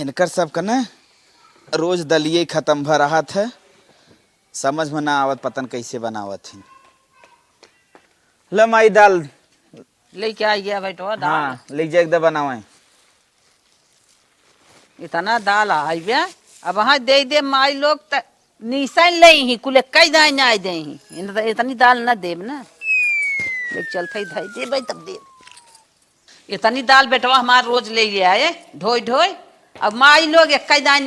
इनकर सब का ना रोज दलिए खत्म भर रहा था, समझ में ना आवत पतन कैसे बनावत थी। ल माई दाल लेके आ गया बेटवा दाल। हाँ लिख जा एकदम बनावे। इतना दाल आई बे अब वहाँ दे दे माई लोग त निशान ले ही कुल कई दाई ना दे ही इतनी दाल ना देब ना लेके चलते धाई दे भाई तब दे इतनी दाल बेटवा हमार रोज ले आए ढोई ढोई। अब माई लोग एक दाई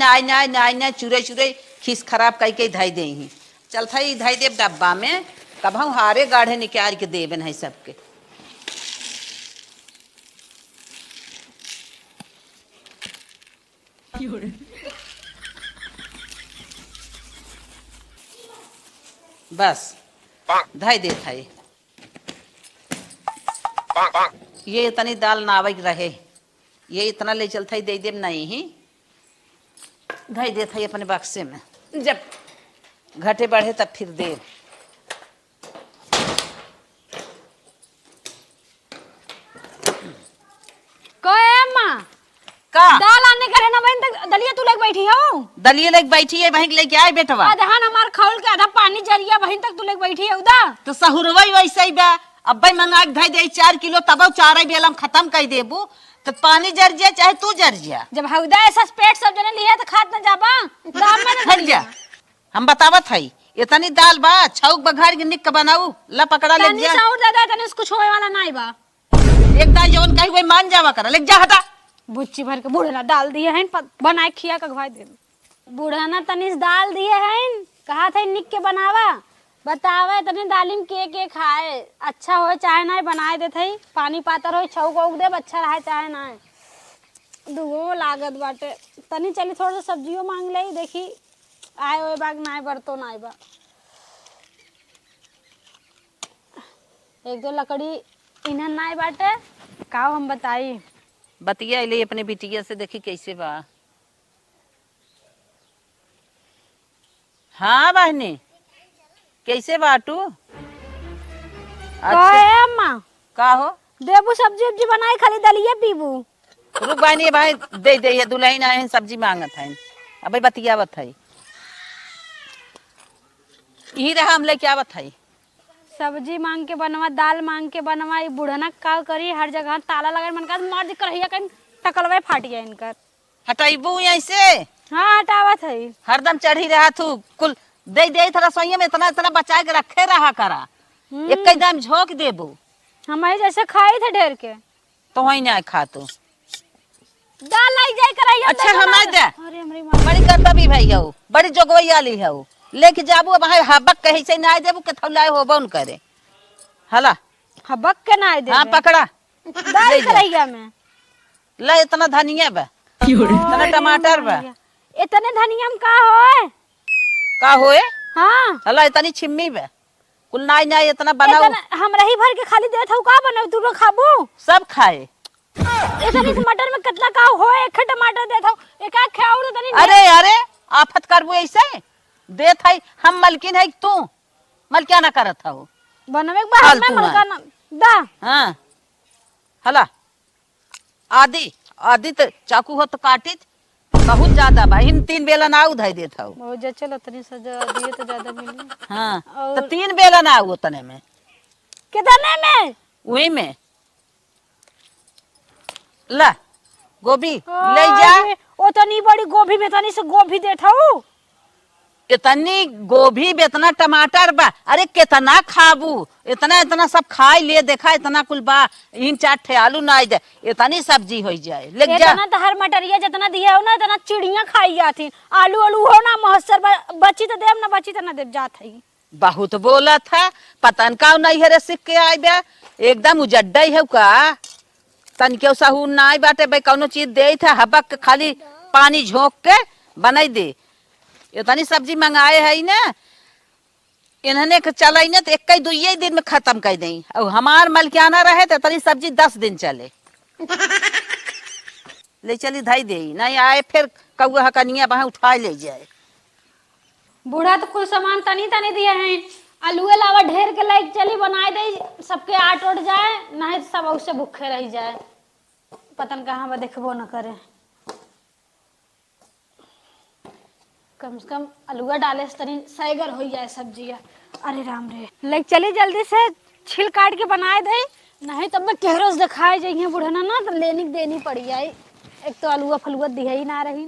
ना चूरे चूरे खीस खराब करके धाई दे ही चलते ही धाई देव डब्बा में कब हम हारे गाढ़े निकाल के देबन है सबके। बस धाई दे था ये इतनी दाल नावे रहे ये इतना ले चलता ही दे दे नहीं ही धाई दे था अपने बक्से में जब घटे बढ़े तब फिर दे। का दाल आने करे ना बहन तक दलिया तू लेके बैठी हो। दलिया लेके बैठी है बहन लेके आए बेटवा आधा हमार खौल के आधा पानी जरिया बहन तक तू लेके बैठी है उदा तो सहुरवई वैसे ही बा अब भाई मंगा के धाई दे 4 किलो तब चार बेलम खत्म कर देबू तो पानी जर जा चाहे तू जर जा जब हौदा ऐसा पेट सब जने लिया तो खात ना जाबा दाम में ना हट जा हम बतावत हई इतनी दाल बा छौक बघार के निक बनाऊ ला पकड़ा ले तनी जा साउर दादा तने कुछ होए वाला नहीं बा एक दाई जवन कही वही मान जावा कर ले जा हटा बुच्ची भर के बूढ़ा डाल दिए हैं बनाए खिया का घवाई दे बूढ़ा ना तनिस डाल दिए हैं कहा था निक के बनावा बतावे तने दालिम के खाए अच्छा हो चाहे ना बनाए दे थई पानी पातर हो छौक उग दे अच्छा रहे चाहे ना दुगो लागत बाटे तनी चली थोड़ा सा सब्जियों मांग ले देखी आए ओए बाग नाय बरतो नाय बा एक दो लकड़ी इन्हन नाय बाटे काओ हम बताई बतिया ले अपने बिटिया से देखी कैसे बा। हाँ बहनी कैसे बाटू कहे अम्मा का हो देबू सब्जी उब्जी बनाई खाली दलिए पीबू रुक बहनी भाई दे दे ये दुल्हन आए हैं सब्जी मांगत है अब बतिया बताई यही रहा हम ले क्या बताई सब्जी मांग के बनवा दाल मांग के बनवा ये बुढ़ना का करी हर जगह ताला लगा मन का मार दिक्कत रहिया कहीं टकलवे फाट गया इनकर हटाइबू यहीं से हाँ हटावत है हरदम चढ़ी रहा तू कुल दे दे थोड़ा सोइया में इतना इतना बचा के रखे रहा करा एक दाम झोंक देबू हमारे जैसे खाई थे ढेर के तो वही ना खा तू दाल लाई जाए कराइया अच्छा हमारे दे अरे हमारी माँ बड़ी गंदा भी भाई हो बड़ी जोगवई आली है लेके जाबू अब हबक कहीं से ना देबू के थौलाए हो बन करे हला हबक के ना दे हाँ पकड़ा दाल कराइया में ले इतना धनिया बा इतना टमाटर बा इतने धनिया में का होए का होए हाँ हला इतनी छिम्मी बा कुल नाई नाई इतना बनाओ हम रही भर के खाली देत हूँ का बनाऊ तू लोग खाबू सब खाए इतनी इस मटर में कितना का होए एक टमाटर देत हूँ एक आख खाओ तो तनी अरे अरे आफत करबू ऐसे देत है हम मलकिन है तू मलकिया ना करत हो बनवे के बाहर में फालतू मलका ना दा हाँ हला आदि आदि तो चाकू हो तो काटित बहुत ज्यादा बा इन 3 बेला ना उधाई देता हूँ बहुत जे चलो तनी सजा दिए तो ज्यादा मिली हाँ और- तो 3 बेला ना हुआ तने में कितने में वही में ला गोभी ले जा ओ तनी बड़ी गोभी में तनी से गोभी देता हूँ इतनी गोभी इतना टमाटर बा अरे कितना खाबू इतना इतना सब खाई ले देखा इतना कुल बा इन 4 ठे आलू ना दे इतनी सब्जी हो जाए ले जा इतना तो हर मटरिया जितना दिया हो ना इतना चिड़िया खाई जाती आलू आलू हो ना महसर बची तो देव ना बची तो ना देव जात है बहुत बोला था पतन का नहीं है रे सीख के आई बा एकदम उजड्डा है का तन के साहू ना आई बाटे भाई कौनो चीज दे था हबक खाली पानी झोंक के बनाई दे इतनी सब्जी मंगाए है ना इन्हने के चलाई ना तो 1-2 दिन में खत्म कर दी और हमार मलकियाना रहे तो इतनी सब्जी 10 दिन चले ले चली धाई दे नहीं आए फिर कौआ हकनिया वहां उठा ले जाए बूढ़ा तो कुछ सामान तनी तनी दिए हैं आलू अलावा ढेर के लाइक चली बनाए दे सबके आट उठ जाए नहीं सब उससे भूखे रह जाए पतन कहाँ बा देखबो न करे कम से कम अलुआ डाले से तनी सैगर हो जाए सब्जिया। अरे राम रे, लेक चली जल्दी से छिल काट के बनाए दे, नहीं तब मैं केहरो से दिखाए जाइए बुढ़ना ना तो लेनी देनी पड़ी जाए। एक तो अलुआ फलुआ दिया ही ना रही,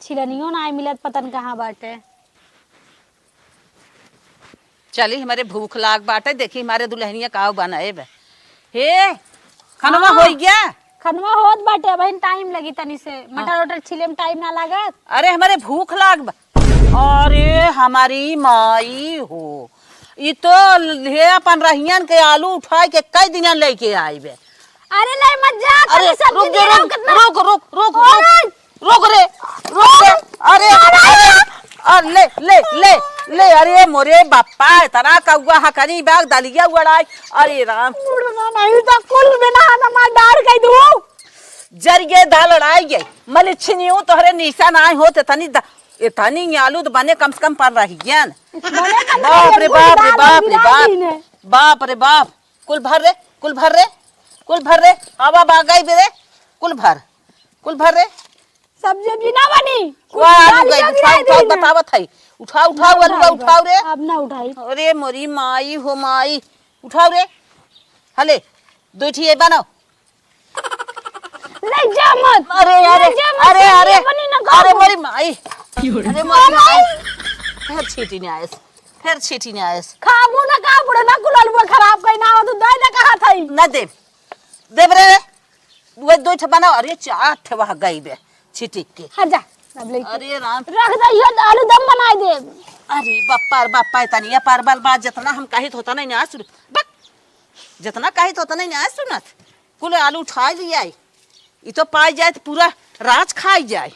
छिलनियो ना मिलत पतन कहाँ बाटे। चली हमारे भूख लाग बाटे, देखी हमारे दुल्हनिया का बनाए बे। हे खानवा हो गया? खनवा होत बाटे, बहन टाइम लगी तनी से, मटर वटर छिले में टाइम ना लागत। अरे हमारे भूख लाग बा। अरे हमारी माई हो, ये तो ले अपन रहियन के आलू उठाए के कई दिन लेके आई बे। अरे ले मत जा, अरे तनी सब्जी दे रहा हूं कितना। रुक रुक रुक रुक रुक रे, रुक रे। अरे अरे ले ले ले ले, अरे मोरे बापा इतना कौआ हकनी बैग दलिया उड़ाई। अरे राम, नहीं तो कुल बिना हमार डार कई दू जरिए दाल उड़ाई गई मलिछनियो तोहरे निशान आए होते तनी इतनी आलू तो बने कम से कम पर रही ज्ञान। बाप रे बाप रे बाप रे बाप, बाप रे बाप। कुल भर रे, कुल भर रे, कुल भर रे, हवा बागाई बेरे, कुल भर, कुल भर रे। सब्जी ना बनी, आलू गई उठाओ उठाओ, बतावत है उठाओ उठाओ अलुआ उठाओ रे। अब ना उठाई। अरे मोरी माई हो माई, उठाओ रे। हले दो ठीक बनाओ। ले जा मत। अरे अरे अरे अरे अरे मोरी माई, अरे मोरी माई, फिर छीटी नहीं आयस, फिर छीटी नहीं आयस। खाबू ना का बुढ़े ना कुल अलुआ खराब कई ना हो तो दई ना कहा थई ना देव देव रे, वो दो ठे बनाओ। अरे चार ठे वहां गई बे छिटिक के। हट जा, अब ले अरे राम, रख दइयो आलू दम बनाई दे। अरे बापा बापा तनिया पारबल बात जितना हम कहित होता नहीं ना सुन, बक जितना कहित होता नहीं ना सुनत। कुल आलू उठा लिया, ये तो पाई जाए तो पूरा राज खाई जाए।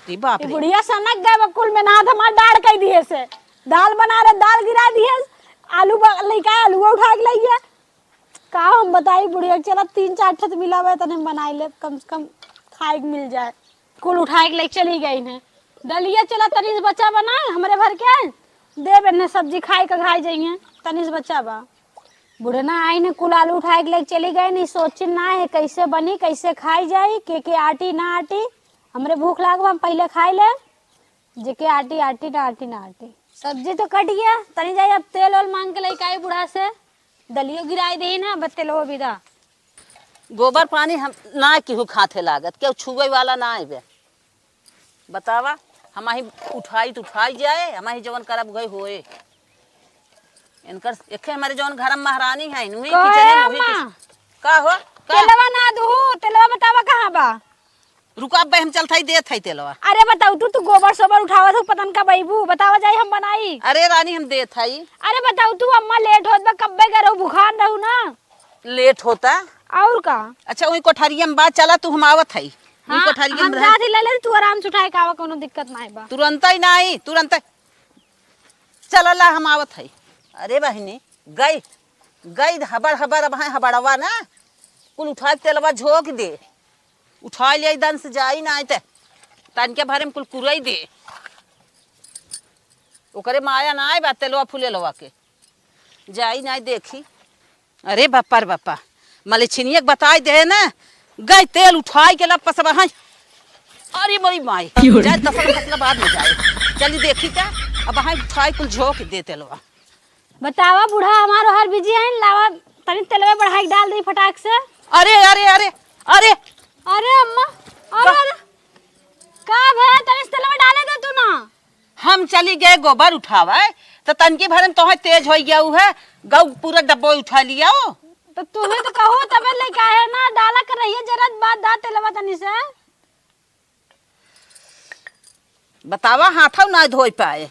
रे बाप रे, बुढ़िया सनक गए बकुल में ना हमार डाड़ कई दिए से, दाल बना रहे दाल गिरा दिए, आलू लेके आलू उठा के लइए। का हम बताई बुढ़िया, चला 3-4 ठे मिला हुआ तने बनाई ले, कम से कम खाए के मिल जाए। कुल उठाए के लेके चली गई है दलिया, चला तनीस बच्चा बनाए हमरे भर के दे बेने सब्जी खाए के खाई जाइए। तनीस बच्चा बा बुढ़े ना आई ने, कुल आलू उठाए के लेके चली गई, नहीं सोची ना है कैसे बनी कैसे खाई जाई, के आटी ना आटी। हमरे भूख लाग हम पहले खाई ले, जेके आटी आटी ना आटी ना आटी। सब्जी तो कट गया, तनी जाई अब तेल ओल मांग के लेके आई बुढ़ा से, दलियो गिराई दे ना बत्तेलो विदा। गोबर पानी हम ना केहू खाथे लागत, केहू छुए वाला ना आए। बतावा हमाही उठाई तो उठाई जाए, हमाही जवन करब गए होए। इनकर एखे हमारे जवन घर में महारानी है नुही किचन में का हो का तेलवा ना दू, तेलवा बतावा कहां बा। रुका बे हम चलथाई देत है तेलवा। अरे बताऊ तू गोबर सोबर उठावा तू पतन का बैबू, बतावा जाई हम बनाई। अरे रानी हम देत हई। अरे बताऊ तू अम्मा लेट होत बा, कब्बे करो भूखान रहू ना। लेट होता और का। अच्छा वही कोठरिया में बात चला, तू हम आवत हई। हाँ, कोठरिया हम में जात ही ले ले, तू आराम से उठाए कावा, कोनो दिक्कत ना है बा। तुरंत ही ना आई, तुरंत चलला हम आवत हई। अरे बहिनी गई गई हबड़ हबड़, अब हबड़वा ना कुल उठा के तेलवा झोंक दे, उठा ले दन से जाई ना आते तन के भरे में कुल कुरई दे, ओकरे माया ना आए बात तेलवा फूले लवा के जाई ना देखी। अरे बापा रे बापा, मलिछिनिया बताई दे ना, गई तेल उठाई के लब पसबा। अरे मोरी माई जाए तसल फसल बाद में जाए, चली देखी क्या अब हाँ उठाई कुल झोंक दे तेलवा। बतावा बूढ़ा हमारो हर बिजी है, लावा तनी तेलवे बढ़ाई के डाल दी फटाक से। अरे अरे अरे अरे अरे अम्मा, अरे का भे तनी तेलवे डाले दे तू ना। हम चली गए गोबर उठावा तो तनकी भरे में तो तेज हो गया है, गौ पूरा डब्बो उठा लिया। तो तुम्हें तो कहो तबे लेके आए ना, डाला कर रही है जरा बात दा तेलवा तनी से। बतावा हाथों ना धोई पाए,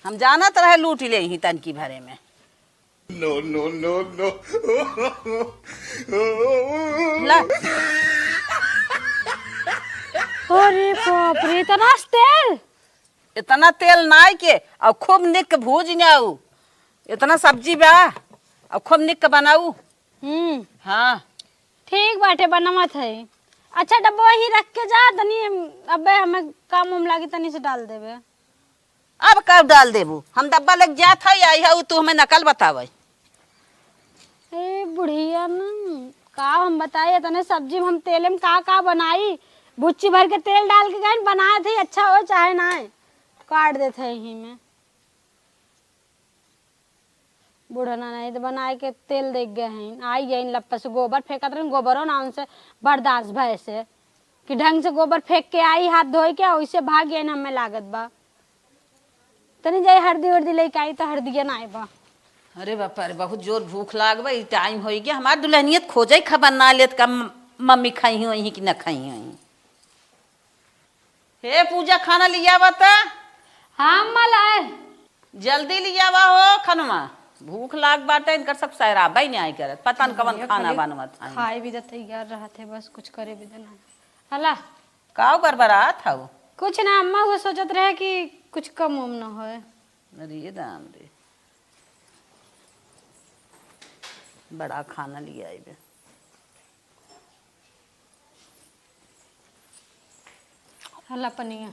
हम जानत रहे लूट ले ही तनकी भरे में। No, no, no, no. ला अरे बाप रे, इतना तेल। इतना तेल नाई के और खूब निक भूज नाऊ, इतना सब्जी बा और खूब निक बनाऊ। हाँ ठीक बाटे बनमत है। अच्छा डब्बा ही रख के जा तनी, अबे हमें काम उम लागी तनी से डाल देबे। अब कब डाल देबू, हम डब्बा लग जात है आई है तू हमें नकल बतावे। ए बुढ़िया न का हम बताइए तने सब्जी में हम तेल में का बनाई, बुच्ची भर के तेल डाल के गए बनाए थे, अच्छा हो चाहे ना है, काट देते हैं यहीं में। बुढ़ना नहीं तो बनाए के तेल देख गए हैं, आई गए लप्पा से गोबर फेंकत रहे, गोबरों ना उनसे बर्दाश्त भय से कि ढंग से गोबर फेंक के आई हाथ धोए के वैसे भाग गए हमें लागत बा। तनी जाए हल्दी उर्दी लेके आई तो हल्दी ना आए बा। अरे बापा रे बहुत जोर भूख लाग बा, टाइम हो गया। हमार दुल्हनियत खोजे खबर ना लेत का मम्मी खाई हुई कि न खाई हुई। हे पूजा खाना लिया बता। हाँ मलाए जल्दी लिया बा हो खनमा, भूख लाग बाटे इनकर सब सैराबा ही नहीं आई करत, पता न कवन खाना बनवत है। खाए भी तो तैयार रहा थे, बस कुछ करे भी तो ना। अल्लाह काव गड़बड़ात था वो। कुछ ना, अम्मा वो सोचत रहे कि कुछ कम उम ना होए। अरे दाम रे, बड़ा खाना लिया आई बे। अल्लाह पनिया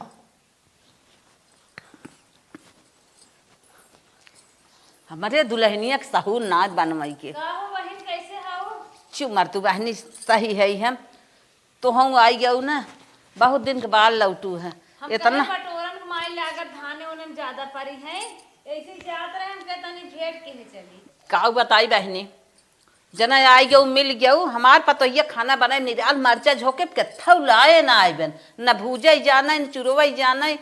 हमारे दुल्हनिया के सहूर नाच बनवाई के। बहन कैसे हो? चुप मर तू बहनी सही है हम तो हम आई गऊ ना, बहुत दिन के बाद लौटू है। इतना पटोरन के माई लागत धाने ओने में ज्यादा पड़ी है, ऐसे जात रहे हम के तनी भेंट के नहीं चली। काऊ बताई बहनी, जना आई गऊ मिल गऊ हमार पतोइया खाना बनाए निराल मरचा झोंके कत्था लाए ना आए बन, न भूजे जाना न चुरवई जाना,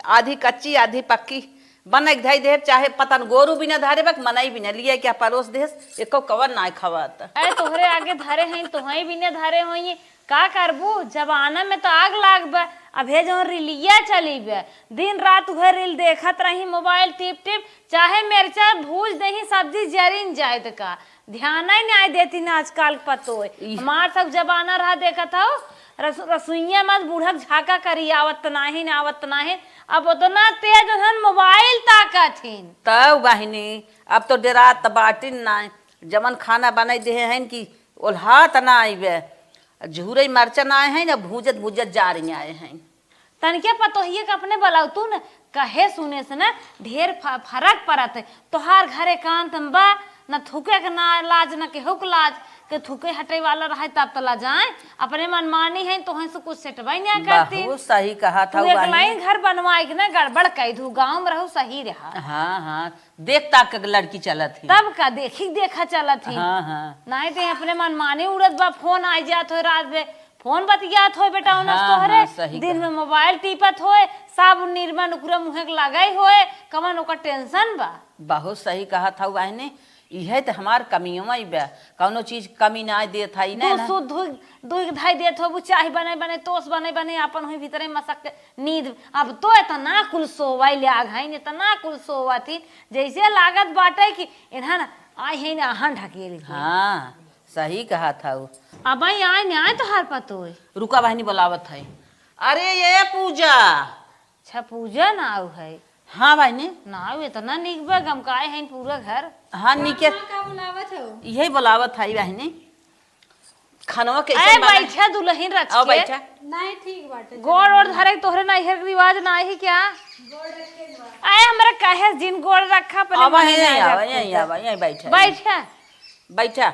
आधी कच्ची आधी पक्की बन एक धाई दे, चाहे पतन गोरू भी न धारे बक मनई भी न लिया क्या परोस देस एको कवर ना खवाता। अरे तोहरे आगे धरे हैं तोहही भी ने धरे होई, का करबू जवाना में तो आग लाग बा। अब हे जो रिलिया चली बे, दिन रात वह रील देखत रही, मोबाइल टिप टिप, चाहे मिर्चा भूज दही सब्जी जरिन जाए तो का ध्यान ही नहीं देती ना आजकल पतो है। हमार सब जमाना रहा देखा था रसोईया मत बूढ़क झाका करी आवत नाही ना आवत नाही, अब उतना तेज हन मोबाइल ताकत हिन। तब बहनी अब तो डेरात बाटिन ना, जमन खाना बनाई दे हैं कि ओल्हात ना आइबे, झूरे मरचा ना आए हैं ना भूजत भूजत जा रही आए हैं। तनके पतोहिए के अपने बलाऊ तू न कहे सुने से ना ढेर फर्क पड़त है। तोहार घरे कांत बा न थूके के ना लाज न केहू के लाज, के थूके हटे वाला रहे तब तो ला जाए, अपने मनमानी है तो से कुछ सेटवाई नहीं करती। बहुत सही कहा था तू एक लाइन घर बनवाई के ना गड़बड़ कही दू, गाँव में रहू सही रहा। हाँ हाँ देख ताक के लड़की चलत ही, तब का देखी देखा चलत ही। हाँ हाँ नहीं तो अपने मनमानी उड़त बा, फोन आई जात हो रात में, फोन बतियात हो बेटा उनस हाँ, तोहरे हाँ, सही दिन में मोबाइल टीपत होए, साबुन निरमा नुकरा मुहे के लगाई होए, कवन ओकर टेंशन बा। बहुत सही कहा था बहने, यह तो हमार कमियों में बा, कौनो चीज कमी ना दे था ही ना। दो दूध धाई देत हो, चाय बने बने तोस बने बने अपन हुई भीतरे मसक के नींद। अब तो इतना कुल सोवाई ले आग है, इतना कुल सोवा थी जैसे लागत बाटे कि इन्हन आए है ना अहन ढकेल। हाँ सही कहा था वो। अब आए न आए तो हर पतो है। रुका बहनी बुलावत है। अरे ये पूजा। अच्छा पूजा ना आऊ है। हाँ बहनी ना इतना निक बा गमकाए हैं पूरा घर। हाँ निके का बुलावत हो? यही बुलावत है बहनी। खानवा कैसे अरे बना? बैठा दुल्हन रच आओ के। बैठा। नहीं ठीक बाटे। गोड़ और धरे तोहरे नहीं है रिवाज ना ही क्या? गोड़ रखे बा। आए हमरा कहे जिन गोड़ रखा पहले अब यहीं आवा यहीं बैठा। बैठा बैठा।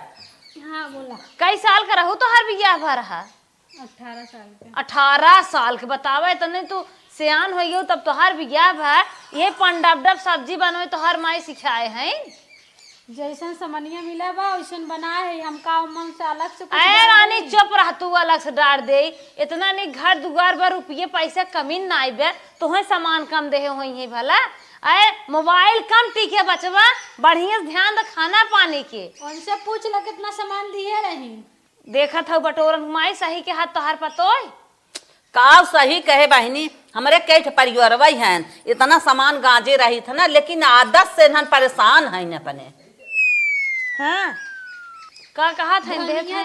हाँ बोला। कई साल का रहू तो हर बियाह भर रहा? 18 साल के। 18 साल के बतावे तने तू सियान हो गयो तब तो हर बियाह भर ये पंडब सब्जी बनवे तो हर माई सिखाए हैं। जैसन समनिया मिला बा वैसन बनाए है, हमका उमंग से अलग से कुछ अरे रानी चुप रह, तू अलग से डार दे। इतना नहीं घर दुगार बार रुपये पैसे कमी ना आइबे, तुम्हें सामान कम दे हुई है भला। अरे मोबाइल कम टीके बचवा, बढ़िया से ध्यान दे खाना पानी के। उनसे पूछ लो कितना सामान दिए रही। देखा था बटोरन माई सही के हाथ तोहार पतो का सही कहे बहनी, हमारे कैठ परिवार हैं इतना सामान गांजे रही था ना, लेकिन आदत से न परेशान है न अपने। हाँ का कहा था धनिया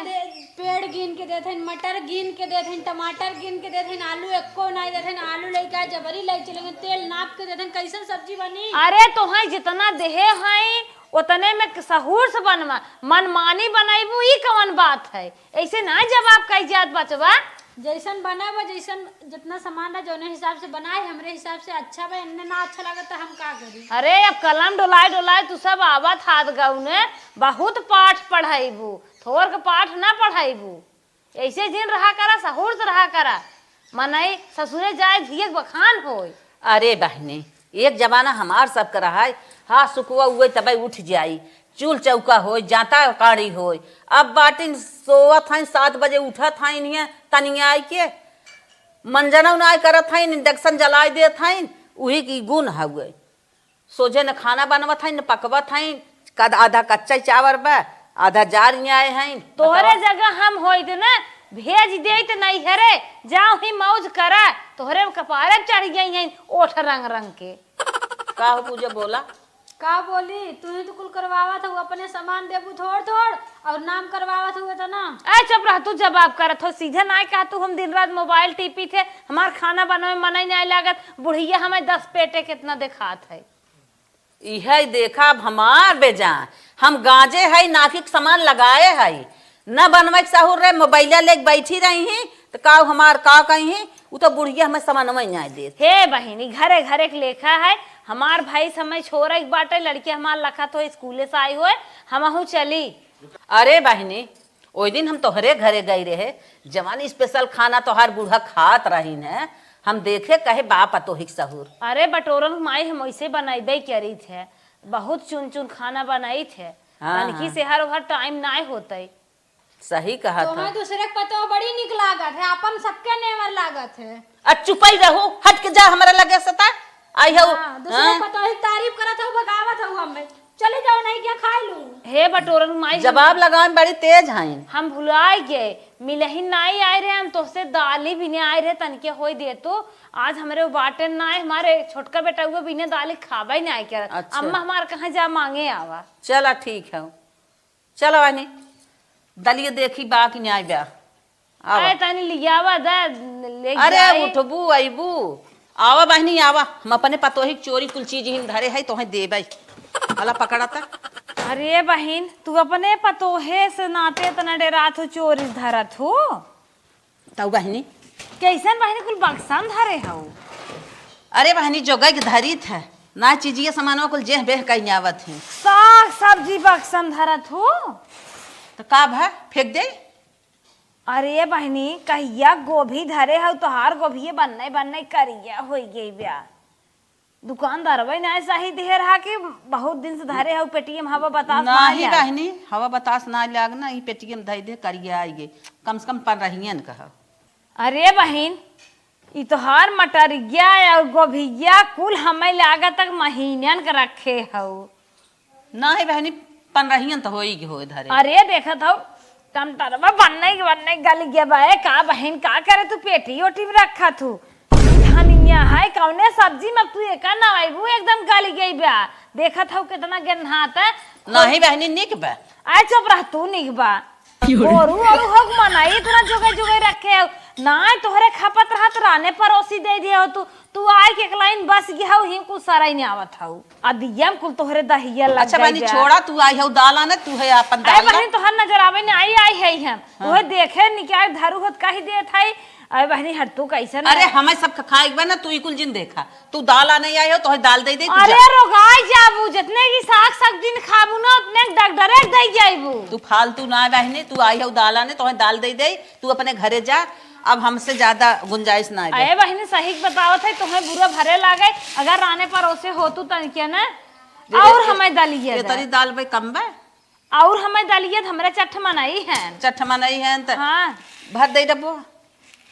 पेड़ गिन के देते, मटर गिन के देते, टमाटर गिन के देते, आलू एको नहीं देते, आलू लेके जबरी ले चलेंगे, तेल नाप के देते, कैसन सब्जी बनी। अरे तो है जितना देहे है उतने में सहूर से बनवा, मनमानी बनाईबू ई कौन बात है? ऐसे ना जवाब कही जात बचवा। जैसन बना बा जैसन जितना सामान है जौने हिसाब से बनाए हमरे हिसाब से अच्छा बा, इन्ने ना अच्छा लगा तो हम का करी। अरे अब कलम डोलाए तू सब आवत हाथ गऊ ने बहुत पाठ पढ़ाईबू, थोर के पाठ ना पढ़ाईबू। ऐसे दिन रहा करा सहूर से रहा करा। मनाई ससुरे जाए धियक बखान होय। अरे बहनी एक जमाना हमार सब कर रहा है, हाँ सुखवा हुए तब उठ जाई, चूल चौका हो जाता काड़ी हो। अब बाटिन सोवत हई 7 बजे उठत हई तनिया आई के मंजना उनाय करत हई, इंडक्शन जलाए देत हई, वही की गुण हुए। सोझे न खाना बनवत हई न पकवत हई, कद आधा कच्चा चावल बा आधा जार आए हैं। तोहरे जगह हम होइत ना भेज देत नहीं हरे, जाओ ही मौज करा। तोहरे कपारे चढ़ गई हैं ओठ रंग रंग के। का हो पूजा बोला? का बोली, तू ही तो कुल करवावत हो, अपने सामान देबू थोड़ थोड़ और नाम करवावत हुए तो ना। ए चुप रह, तू जवाब करत हो सीधे ना कहा तू हम दिन रात मोबाइल टीपी थे, हमार खाना बनावे में मन ही नहीं लागत। बुढ़िया हमें 10 पेटे कितना दिखात है। यह देखा अब हमार बेजान, हम गांजे है नाकिक सामान लगाए है न बनवे सहूर रे, मोबाइल लेके बैठी रही हैं तो का हमार का कही है वो तो बुढ़िया हमें सामान में नहीं दे। हे बहिनी घरे घरे के लेखा है, हमार भाई समय छोरा एक बाटे लड़के हमार लखा तो स्कूले से आई हुए हमहू चली। अरे बहनी ओई दिन हम तोहरे घरे गई रहे, जवानी स्पेशल खाना तोहार बूढ़ा खात रही है, हम देखे कहे बाप अतोहिक सहूर। अरे बटोरन माई हम वैसे बनाइबे करी थे, बहुत चुन चुन खाना बनाई थे। हाँ, तनकी से हर हर टाइम ना होते। सही कहा था। तुम्हें दूसरे के पतो बड़ी निक लागत है, अपन सबके नेवर लागत है। चुपई रहो, हट के जा हमारे लगे सता आई हो। दूसरे पतो ही तारीफ करत हो, बगावत हो हमें। चले जाओ नहीं क्या खाई लूं। हे बटोरन माई जवाब लगाए बड़ी तेज हैं। हम भुलाए गए, मिलही नहीं आए रहे, हम तोसे दाली भी नहीं आए रहे तनके होई दे तो आज हमारे बाटे ना आए, हमारे छोटका बेटा हुआ बिना दाली खावा ही नहीं कर। अच्छा। अम्मा हमारे कहाँ जा मांगे आवा। चला ठीक है, चलो बहनी दलिए देखी बा कि न्याय ब्या। अरे तनी लियावा दा ले अरे जाए। उठबू अबू आवा बहनी आवा, हम अपने पतोही चोरी कुल चीज ही धरे है तो देबै अला पकड़ता। अरे बहन तू अपने पतोहे से नाते तना डेरात हो चोरी धरत हो। तब बहनी कैसन बहनी कुल बक्सन धरे हो। अरे बहनी जोगई के धरी थे ना चीजिए सामानवा कुल जेह बेह कहीं आवत है। साग सब्जी बक्सन धरत हो तो का भा फेंक दे। अरे बहनी कहिया गोभी धरे हो, तोहार गोभी बनने करिया हो गई ब्या। दुकानदार भाई ना सही दे रहा कि बहुत दिन से धरे हो पेटीएम हवा बतास नहीं बहनी हवा बतास ना लागना, ई पेटीएम धई दे करिया आई गे कम से कम पन रहियन कहा। अरे बहन ई तोहार मटरिया और गोभिया कुल हमें लागत तक महीनन के रखे हो। नहीं बहनी पन रहियन तो होई हो धरे। अरे देखत हो टमटरवा बनने गल गया बे का बहन का करे तू पेटी ओटी में रखा तू धनिया है कौने सब्जी में तू एक ना आईबू एकदम गल गई बा। देखत हो कितना गन्हात है। नहीं बहनी निक बा। आय चुप रह तू निक बा गोरू और हक मनाई इतना जोगे जोगे रखे हो ना तोहरे खपत रहत राने परोसी दे दिया हो। तू आय के एक लाइन बस गया हो हिम कुछ सारा ही नहीं आवत हो अदियम कुल तोहरे दहिया लग। अच्छा बहनी छोड़ा तू आई हो दाला ने तू है अपन अरे दाल। बहनी तोहर नजर आवे ने आई है हम ओहे देखे निकाय धरू होत कही देत है। अरे बहनी हट तू कैसन। अरे हमें सब खाए बा ना तू कुल जिन देखा तू दाल नहीं आई हो तो दाल दे दे। अरे रोगाई जाबू जितने की साग सब्जी खाबू ना उतने डॉक्टर दे जाइबू। तू फालतू ना बहनी तू आई हो दाल ने तो दाल दे दे तू अपने घरे जा, अब हमसे ज्यादा गुंजाइश ना है। अरे बहनी सही बतावत है तुम्हें बुरा भरे लागे अगर राने पर ओसे हो तू तनके ना और हमें दलिए ये तरी दाल भाई कम बा और हमें दलिए हमरे चट्ठ मनाई है चट्ठमा नहीं है तो हाँ भर दे डब्बो।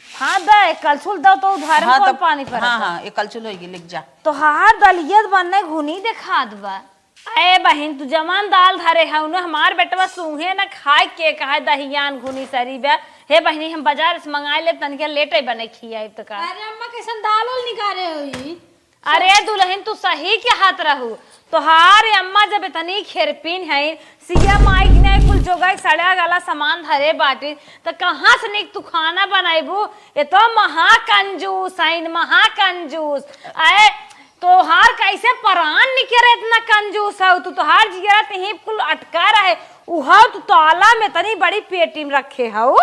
हाँ दे कलछुल दो तो उधार हाँ, में तब पानी पर। हाँ हाँ ये कलछुल होगी लिख जा। तो हार दलियत बनने घुनी दिखात बा। अरे बहन तू जमान दाल धरे है उन्हें हमार बेटवा सूंघे ना खाए के कहा दहियान घुनी सरी बा। हे बहनी हम बाजार से मंगाए ले तनके लेटे बने खिया तो का। अरे अम्मा कैसन दाल उल निकाले हुई। अरे दुल्हन तू सही के हाथ रहू तोहार अम्मा जब इतनी खेरपीन है सिया माइक ने कुल जोगा सड़ा गला सामान धरे बाटी तो कहाँ से निक तू खाना बनाइबू। ये तो महाकंजूस है महाकंजूस। आए तोहार कैसे परान निकरे इतना कंजूस है तू तोहार जिया ही कुल अटका रहे उहा तू ताला में तनी बड़ी पेटी में रखे हो।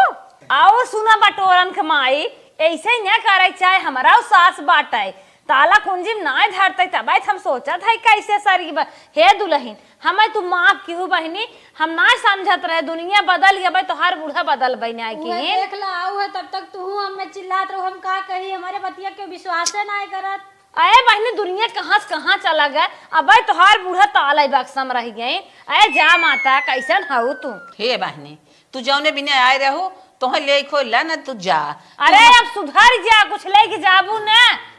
आओ सुना बटोरन कमाई ऐसे न करे चाहे हमारा सास बाटाए ताला कुंजी में ना धरते तब हम सोचत है कैसे सरी हे दुल्हन हमें तू माफ क्यों बहनी हम ना समझत रहे दुनिया बदल गया तो हर बूढ़ा बदल बहने की उहे देख ला आऊ है तब तक तू हमें चिल्लात रहो हम का कही हमारे बतिया के विश्वास ना करत। अरे बहनी दुनिया कहाँ से कहाँ चला गए अब तोहार बूढ़ा ताला बक्सम रह गए। अरे जा माता कैसन हऊ तू। हे बहनी तू जौने बिना आए रहो तोह ले खोला ना तू जा। अरे अब सुधर जा कुछ लेके जाबू न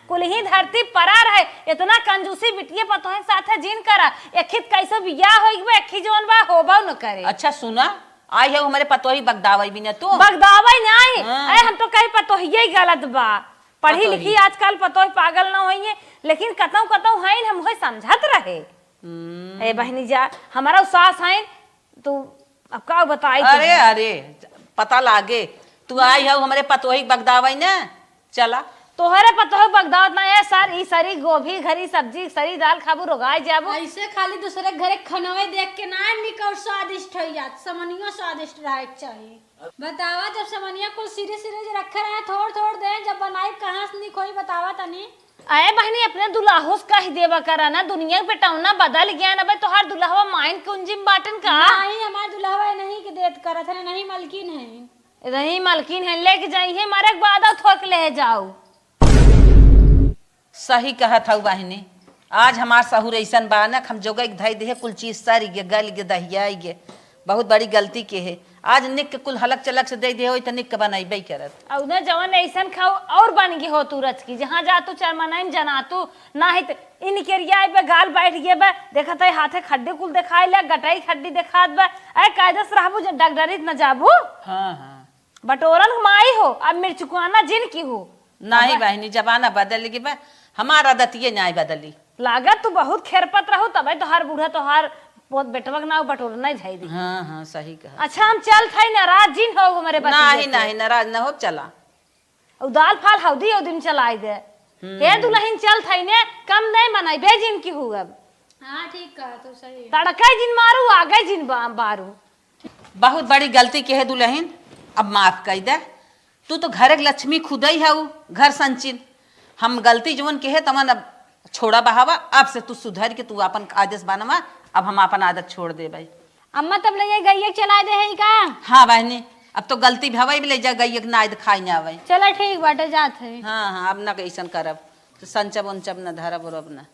कुल ही धरती परा रहे इतना कंजूसी बिटिए पतोहे साथे जीन करा एखित कैसे बिया होइबे एखी जोन बा होबा न करे। अच्छा सुना आई है हमारे पतोही बगदावई बिना तू बगदावई नहीं। हाँ। अरे हम तो कहीं पतोहिए ही गलत बा पढ़ी पतोही। लिखी आजकल पतोही पागल ना होइए लेकिन कतौ कतौ है हम होय समझत रहे। ए बहनी जा हमारा सास है तू अब का बताई। अरे अरे पता लागे तू आई है हमारे पतोही बगदावई ना चला तोहरे पतोह बगदावत ना है सर ई सरी गोभी घरी सब्जी सरी दाल खाबू रोगाई जाबू। ऐसे खाली दूसरे घरे खनवे देख के ना निक और स्वादिष्ट हो जात समनियो स्वादिष्ट रहे चाहिए। बतावा जब समनिया कुल सिरे सिरे जो रखे रहे थोड़ थोड़ दे जब बनाई कहाँ से निक होई बतावा तनी। अरे बहनी अपने दुल्हाहुस कह देवा करा ना दुनिया पे टौना बदल गया ना भाई तोहार दुल्हवा माइन कुंजिम बाटन का नहीं हमार दुल्हवा नहीं के देत करत है नहीं मलकिन है नहीं मलकिन है लेके जाइए मारे के बाद थोक ले जाओ। सही कहत हऊ बहनी आज हमार सहूर ऐसन बानक हम जोगे धई दे कुल चीज सर गे गल गे दहिया गे बहुत बड़ी गलती के है आज निक के कुल हलक चलक से दे दे हो तो निक के बनैबे करत। और उधर जवन ऐसन खाओ और बन गई हो तू रच की जहाँ जा तू चरमनाइन जना तू ना ही इन केरिया पे गाल बैठ गए बा देखत है हाथे खड्डे कुल दिखाई ले गटाई खड्डी दिखात बा अरे कायदस रहबू डगडरित न जाबू। हाँ हाँ बटोरन माई हो अब मिर्चुकाना जिन की हो नहीं बहनी जमाना बदल गई बा हमारा दतिये न्याय बदली लागत तू बहुत खेरपत रहो तब तोहार बूढ़ा तोहार बहुत बेटवक ना बटोरना धई दी। हाँ हाँ सही कहा। अच्छा हम चल थे नाराज जिन हो हमारे नहीं नहीं नाराज न हो चला और दाल फाल हौदी ओ दिन चलाई दे हे दुल्हन चल थे ने कम नहीं बनाई बे जिन की हो अब। हाँ ठीक कहा तू सही तड़का जिन मारू आगे जिन बारू बहुत बड़ी गलती के है दुल्हन अब माफ कर दे तू तो घर एक लक्ष्मी खुद ही है घर संचिन हम गलती जवन के है तमन अब छोड़ा बहावा अब से तू सुधर के तू अपन आदेश बनवा अब हम अपन आदत छोड़ दे भाई। अम्मा तब ले गैया चला दे है का। हाँ बहनी अब तो गलती भवई भी ले जा गई नाद खाई ना आवे। चलो ठीक बाटे जात है। हाँ हाँ अब ना कैसन करब तो संचब उनचब न धरब उरब न।